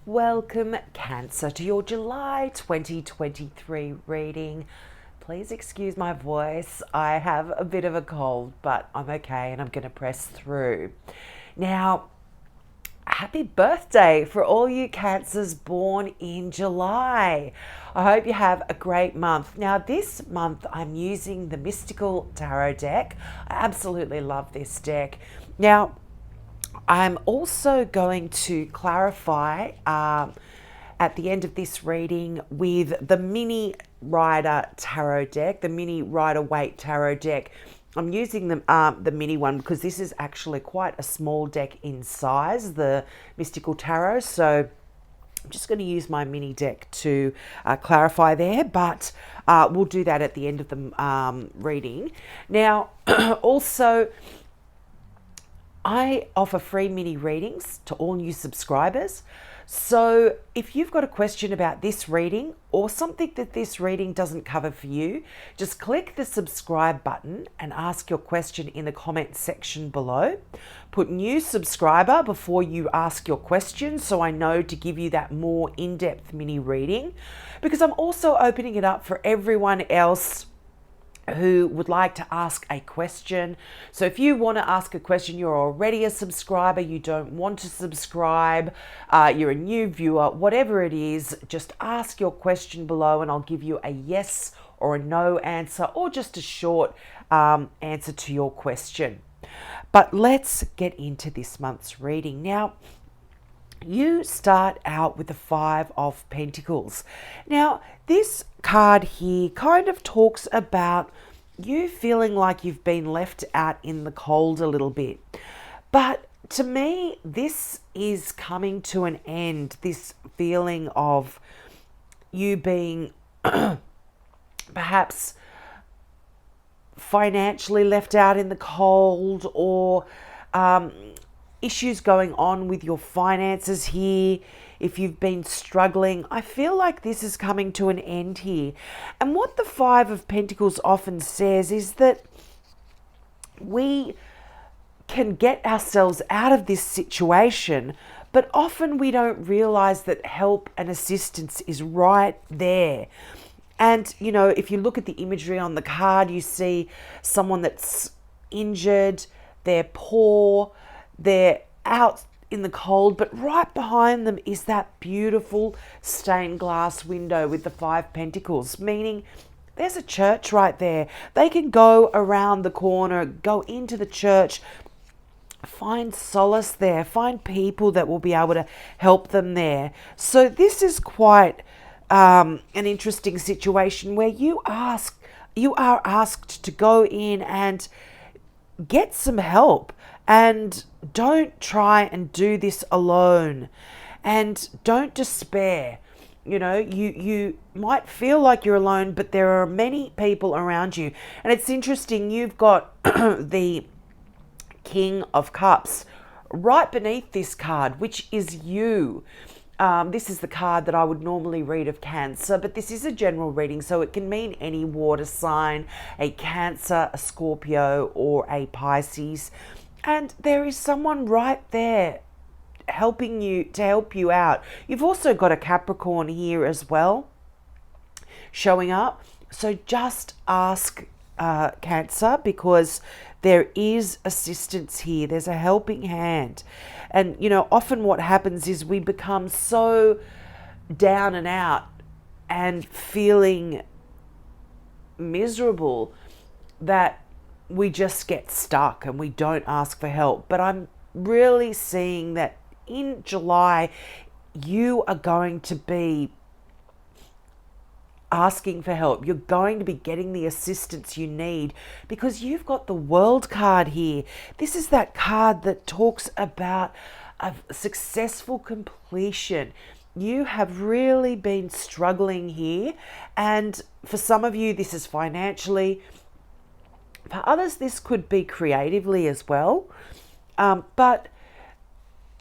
Welcome, Cancer, to your July 2023 reading. Please excuse my voice. I have a bit of a cold, but I'm okay and I'm going to press through. Now, happy birthday for all you Cancers born in July. I hope you have a great month. Now, this month I'm using the Mystical Tarot deck. I absolutely love this deck. Now, I'm also going to clarify at the end of this reading with the Mini Rider Tarot deck, the Mini Rider Waite Tarot deck. I'm using the mini one because this is actually quite a small deck in size, the Mystical Tarot. So I'm just going to use my mini deck to clarify there, but we'll do that at the end of the reading. Now, also, I offer free mini readings to all new subscribers. So if you've got a question about this reading or something that this reading doesn't cover for you, just click the subscribe button and ask your question in the comment section below. Put new subscriber before you ask your question so I know to give you that more in-depth mini reading, because I'm also opening it up for everyone else who would like to ask a question. So if you want to ask a question, you're already a subscriber, you don't want to subscribe, you're a new viewer, whatever it is, just ask your question below and I'll give you a yes or a no answer, or just a short answer to your question. But let's get into this month's reading. Now, you start out with the Five of Pentacles. Now, this card here kind of talks about you feeling like you've been left out in the cold a little bit. But to me, this is coming to an end, this feeling of you being perhaps financially left out in the cold, or issues going on with your finances here. If you've been struggling, I feel like this is coming to an end here. And what the Five of Pentacles often says is that we can get ourselves out of this situation, but often we don't realize that help and assistance is right there. And, you know, if you look at the imagery on the card, you see someone that's injured, they're poor, they're out in the cold, but right behind them is that beautiful stained glass window with the Five Pentacles, meaning there's a church right there. They can go around the corner, go into the church, find solace there, find people that will be able to help them there. So this is quite an interesting situation where you are asked to go in and get some help. And don't try and do this alone. And don't despair. You know, you might feel like you're alone, but there are many people around you. And it's interesting, you've got the King of Cups right beneath this card, which is you. This is the card that I would normally read of Cancer, but this is a general reading, so it can mean any water sign, a Cancer, a Scorpio, or a Pisces. And there is someone right there helping you, to help you out. You've also got a Capricorn here as well showing up. So just ask Cancer, because there is assistance here. There's a helping hand. And, you know, often what happens is we become so down and out and feeling miserable that we just get stuck and we don't ask for help. But I'm really seeing that in July, you are going to be asking for help. You're going to be getting the assistance you need, because you've got the World card here. This is that card that talks about a successful completion. You have really been struggling here, and for some of you this is financially. For others, this could be creatively as well. But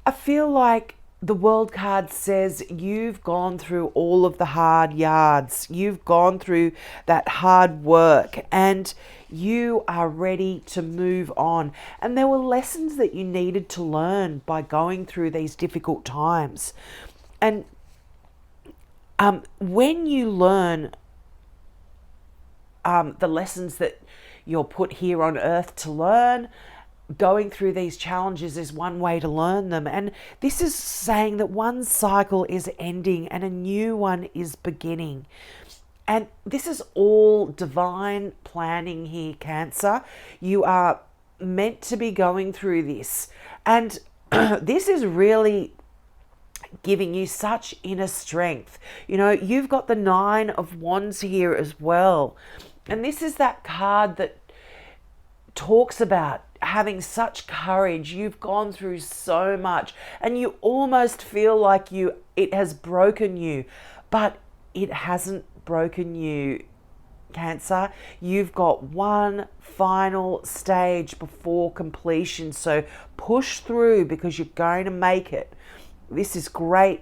I feel like the World card says you've gone through all of the hard yards. You've gone through that hard work and you are ready to move on. And there were lessons that you needed to learn by going through these difficult times. And when you learn the lessons that you're put here on earth to learn, going through these challenges is one way to learn them. And this is saying that one cycle is ending and a new one is beginning. And this is all divine planning here, Cancer. You are meant to be going through this. And this is really giving you such inner strength. You know, you've got the Nine of Wands here as well. And this is that card that talks about having such courage. You've gone through so much and you almost feel like it has broken you, but it hasn't broken you, Cancer. You've got one final stage before completion, so push through because you're going to make it. This is great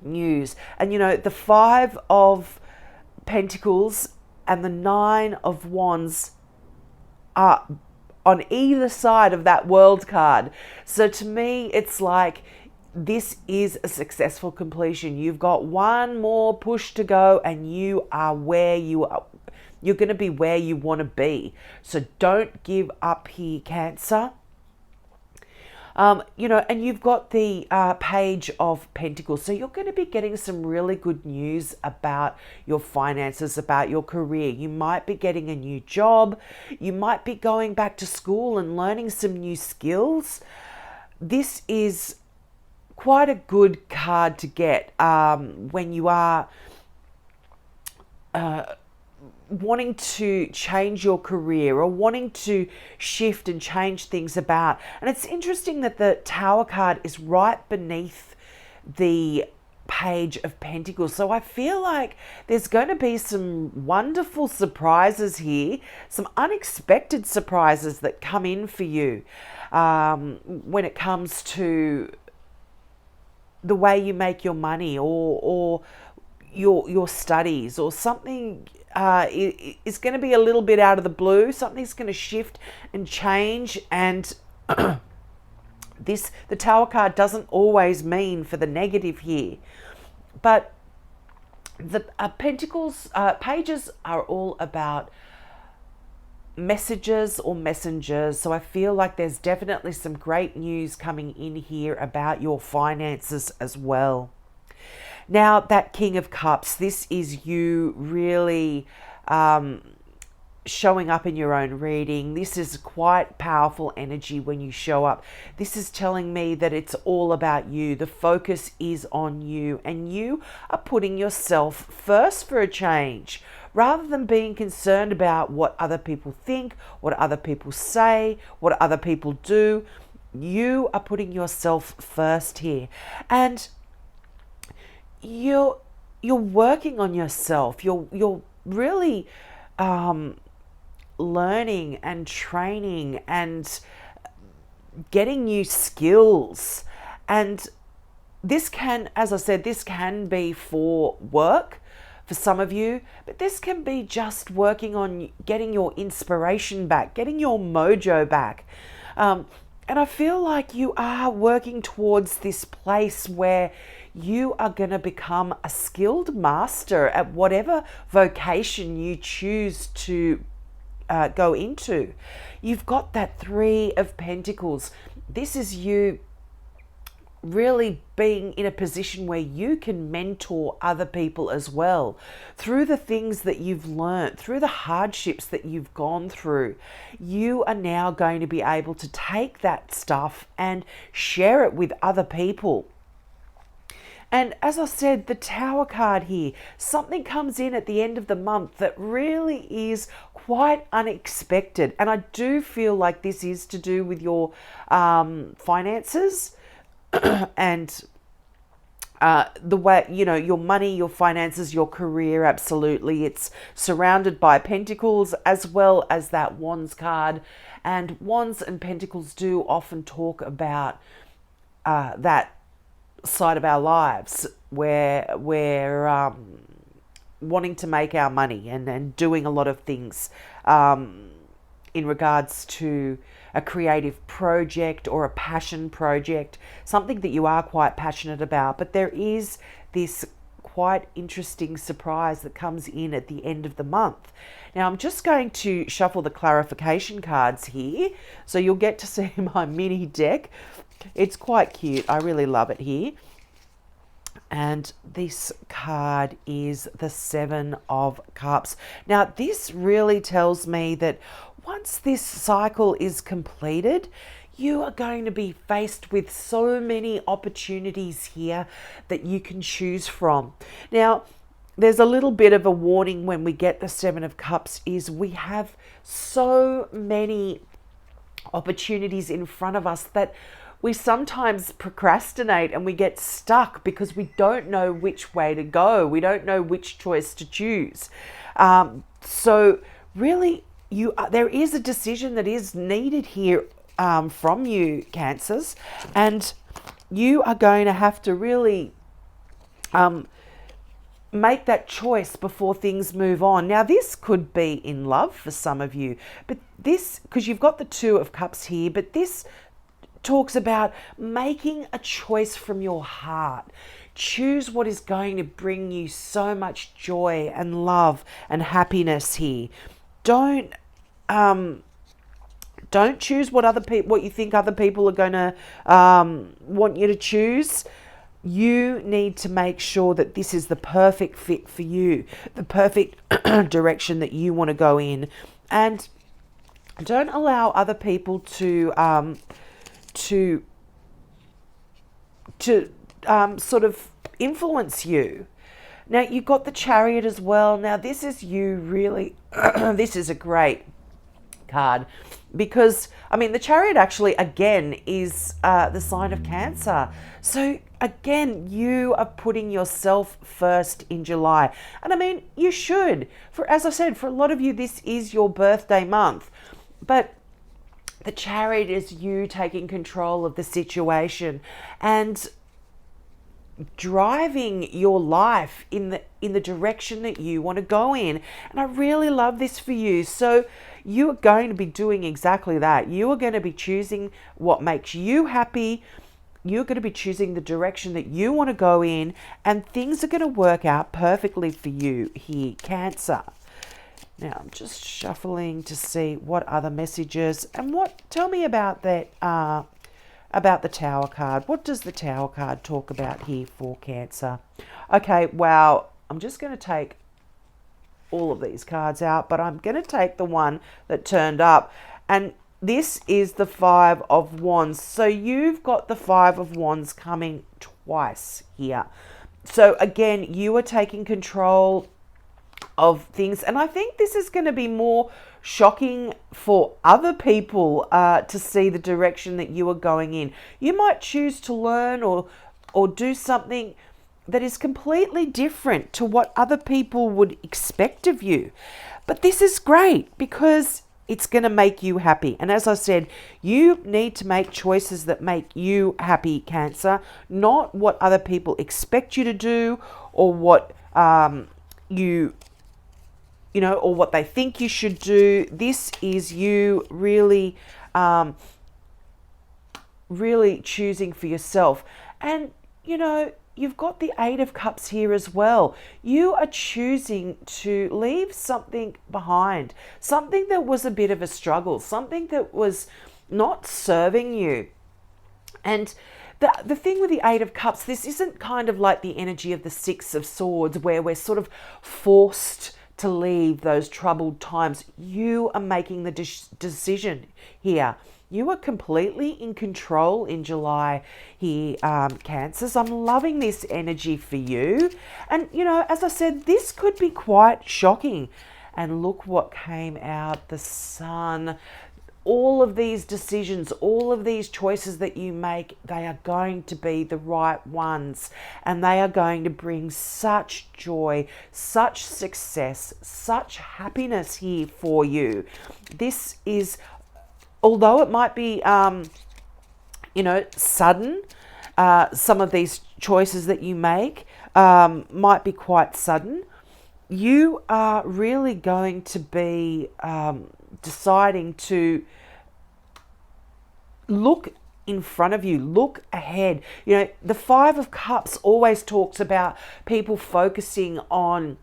news. And you know, the Five of Pentacles and the Nine of Wands are on either side of that World card. So to me, it's like this is a successful completion. You've got one more push to go and you are where you are. You're going to be where you want to be. So don't give up here, Cancer. You know, and you've got the Page of Pentacles. So you're going to be getting some really good news about your finances, about your career. You might be getting a new job. You might be going back to school and learning some new skills. This is quite a good card to get when you are wanting to change your career or wanting to shift and change things about. And it's interesting that the Tower card is right beneath the Page of Pentacles. So I feel like there's going to be some wonderful surprises here, some unexpected surprises that come in for you when it comes to the way you make your money or your studies, or something is going to be a little bit out of the blue. Something's going to shift and change, and the Tower card doesn't always mean for the negative here, but the Pentacles pages are all about messages or messengers. So I feel like there's definitely some great news coming in here about your finances as well. Now, that King of Cups, this is you really showing up in your own reading. This is quite powerful energy when you show up. This is telling me that it's all about you. The focus is on you, and you are putting yourself first for a change. Rather than being concerned about what other people think, what other people say, what other people do, you are putting yourself first here. And you're working on yourself. You're really learning and training and getting new skills. And this can, as I said, this can be for work for some of you, but this can be just working on getting your inspiration back, getting your mojo back. And I feel like you are working towards this place where you are going to become a skilled master at whatever vocation you choose to go into. You've got that Three of Pentacles. This is you really being in a position where you can mentor other people as well through the things that you've learned, through the hardships that you've gone through. You are now going to be able to take that stuff and share it with other people. And as I said, the Tower card here, something comes in at the end of the month that really is quite unexpected. And I do feel like this is to do with your finances and the way, you know, your money, your finances, your career. Absolutely. It's surrounded by Pentacles as well as that Wands card. And Wands and Pentacles do often talk about that side of our lives where we're wanting to make our money and doing a lot of things in regards to a creative project or a passion project, something that you are quite passionate about, but there is this quite interesting surprise that comes in at the end of the month. Now, I'm just going to shuffle the clarification cards here, so you'll get to see my mini deck. It's quite cute. I really love it here. And this card is the Seven of Cups. Now, this really tells me that once this cycle is completed, you are going to be faced with so many opportunities here that you can choose from. Now, there's a little bit of a warning when we get the Seven of Cups is we have so many opportunities in front of us that we sometimes procrastinate and we get stuck because we don't know which way to go. We don't know which choice to choose. So really, there is a decision that is needed here from you, Cancers, and you are going to have to really make that choice before things move on. Now, this could be in love for some of you, but this, because you've got the Two of Cups here, but this talks about making a choice from your heart. Choose what is going to bring you so much joy and love and happiness here. Don't choose what you think other people are going to want you to choose. You need to make sure that this is the perfect fit for you, the perfect direction that you want to go in, and don't allow other people to sort of influence you. Now, you've got the Chariot as well. Now, this is you really, this is a great card because, I mean, the Chariot actually, again, is the sign of Cancer. So, again, you are putting yourself first in July. And I mean, you should. As I said, for a lot of you, this is your birthday month. But the Chariot is you taking control of the situation and driving your life in the direction that you want to go in. And I really love this for you. So you are going to be doing exactly that. You are going to be choosing what makes you happy. You're going to be choosing the direction that you want to go in, and things are going to work out perfectly for you here, Cancer. Now, I'm just shuffling to see what other messages and tell me about that, about the Tower card. What does the Tower card talk about here for Cancer? Okay, wow, I'm just going to take all of these cards out, but I'm going to take the one that turned up, and this is the Five of Wands. So you've got the Five of Wands coming twice here. So again, you are taking control of things, and I think this is going to be more shocking for other people to see the direction that you are going in. You might choose to learn or do something that is completely different to what other people would expect of you. But this is great because it's going to make you happy. And as I said, you need to make choices that make you happy, Cancer, not what other people expect you to do or what or what they think you should do. This is you really, really choosing for yourself. And, you've got the Eight of Cups here as well. You are choosing to leave something behind, something that was a bit of a struggle, something that was not serving you. And the thing with the Eight of Cups, this isn't kind of like the energy of the Six of Swords where we're sort of forced to leave those troubled times. You are making the decision here. You are completely in control in July here, Cancers. I'm loving this energy for you. And, as I said, this could be quite shocking. And look what came out, the Sun. All of these decisions, all of these choices that you make, they are going to be the right ones. And they are going to bring such joy, such success, such happiness here for you. This is, although it might be, sudden, some of these choices that you make might be quite sudden. You are really going to be deciding to look in front of you, look ahead. You know, the Five of Cups always talks about people focusing on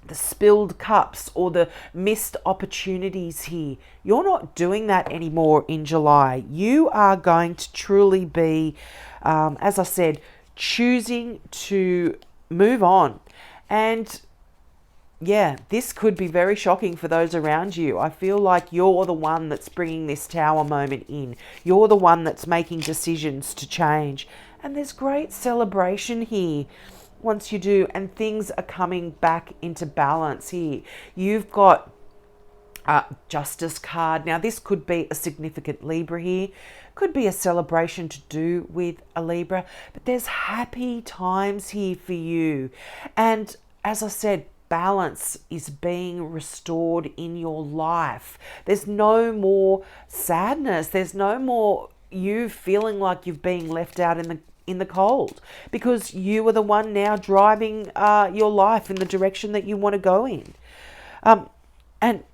the spilled cups or the missed opportunities here. You're not doing that anymore in July. You are going to truly be, as I said, choosing to move on. And yeah, this could be very shocking for those around you. I feel like you're the one that's bringing this Tower moment in. You're the one that's making decisions to change. And there's great celebration here once you do, and things are coming back into balance here. You've got Justice card. Now, this could be a significant Libra here. Could be a celebration to do with a Libra. But there's happy times here for you. And as I said, balance is being restored in your life. There's no more sadness. There's no more you feeling like you've been left out in the cold, because you are the one now driving your life in the direction that you want to go in. And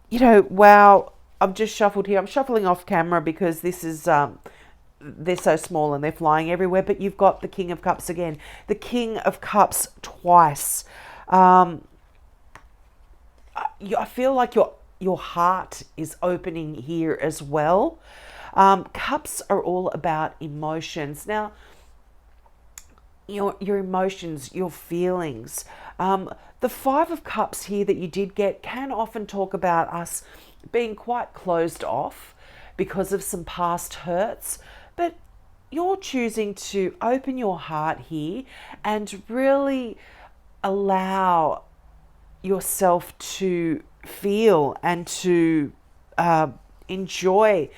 you know, wow, I've just shuffled here. I'm shuffling off camera because this is they're so small and they're flying everywhere. But you've got the King of Cups again, the King of Cups twice. I feel like your heart is opening here as well. Cups are all about emotions. Now, your emotions, your feelings. The Five of Cups here that you did get can often talk about us being quite closed off because of some past hurts, but you're choosing to open your heart here and really allow yourself to feel and to enjoy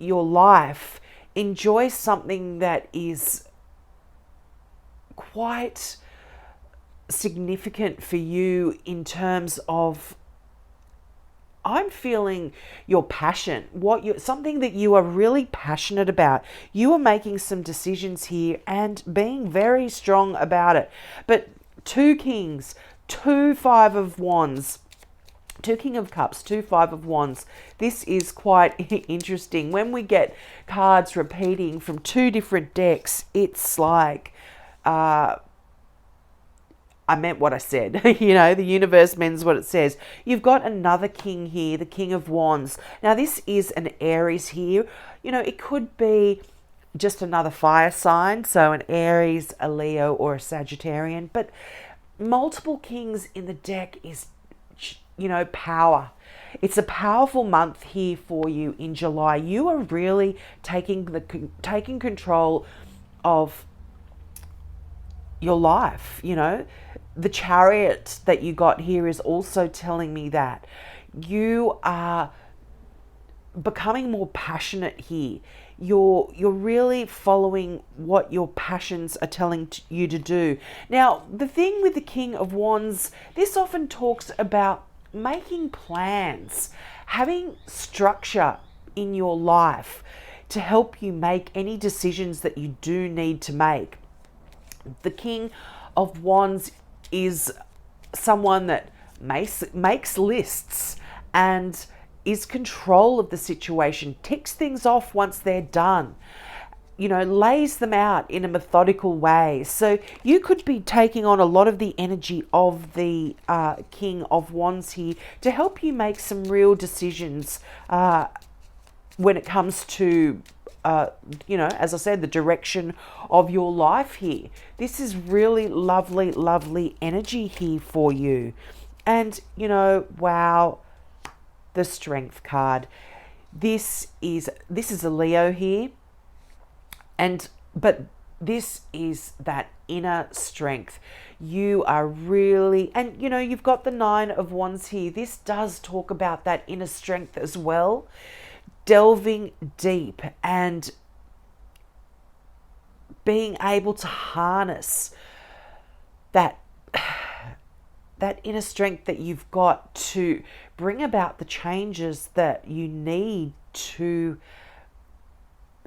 your life. Enjoy something that is quite significant for you in terms of, I'm feeling your passion, something that you are really passionate about. You are making some decisions here and being very strong about it. But two Kings, two Five of Wands, two King of Cups, two Five of Wands. This is quite interesting. When we get cards repeating from two different decks, it's like, I meant what I said. You know, the universe means what it says. You've got another king here, the King of Wands. Now, this is an Aries here. You know, it could be just another fire sign, so an Aries, a Leo, or a Sagittarian. But multiple kings in the deck is, you know, power. It's a powerful month here for you in July. You are really taking control of your life. You know, the Chariot that you got here is also telling me that you are becoming more passionate here. You're really following what your passions are telling you to do. Now, the thing with the King of Wands, this often talks about making plans, having structure in your life to help you make any decisions that you do need to make. The King of Wands is someone that makes lists and is control of the situation, ticks things off once they're done, you know, lays them out in a methodical way. So you could be taking on a lot of the energy of the King of Wands here to help you make some real decisions when it comes to you know, as I said, the direction of your life here. This is really lovely, lovely energy here for you. And, you know, wow, the Strength card. This is a Leo here. But this is that inner strength. You are really, and you know, you've got the Nine of Wands here. This does talk about that inner strength as well. Delving deep and being able to harness that inner strength that you've got to bring about the changes that you need to,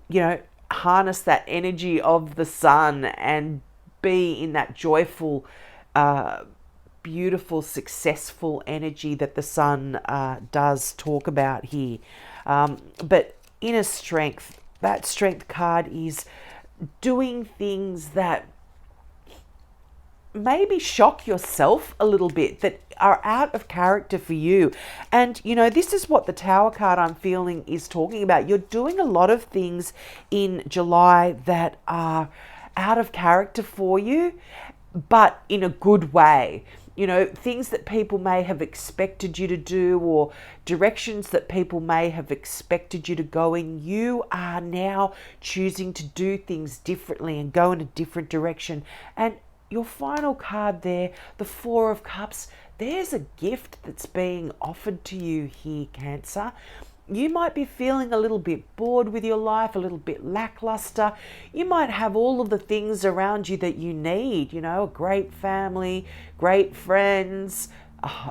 you know, harness that energy of the sun and be in that joyful, beautiful, successful energy that the sun does talk about here. But inner strength. That strength card is doing things that maybe shock yourself a little bit, that are out of character for you. And this is what the Tower card I'm feeling is talking about. You're doing a lot of things in July that are out of character for you, but in a good way. Things that people may have expected you to do, or directions that people may have expected you to go in. You are now choosing to do things differently and go in a different direction. And your final card there, the Four of Cups, there's a gift that's being offered to you here, Cancer. You might be feeling a little bit bored with your life, a little bit lackluster. You might have all of the things around you that you need, a great family, great friends,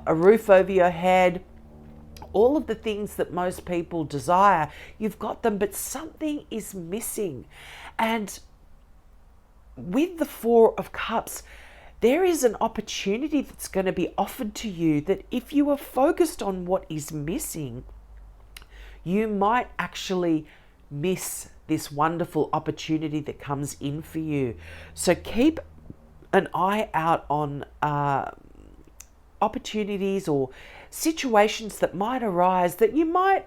a roof over your head, all of the things that most people desire. You've got them, but something is missing. And with the Four of Cups, there is an opportunity that's going to be offered to you that if you are focused on what is missing, you might actually miss this wonderful opportunity that comes in for you. So keep an eye out on opportunities or situations that might arise that you might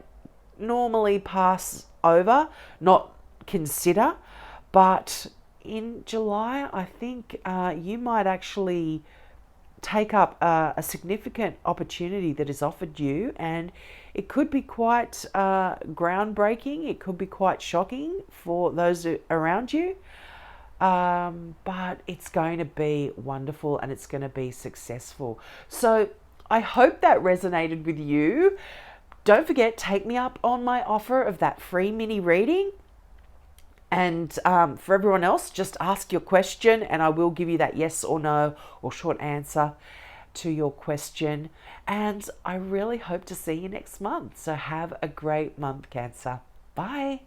normally pass over, not consider, but in July, I think you might actually take up a significant opportunity that is offered you, and it could be quite groundbreaking. It could be quite shocking for those around you, but it's going to be wonderful and it's going to be successful. So I hope that resonated with you. Don't forget, take me up on my offer of that free mini reading. And for everyone else, just ask your question and I will give you that yes or no or short answer to your question. And I really hope to see you next month. So have a great month, Cancer. Bye.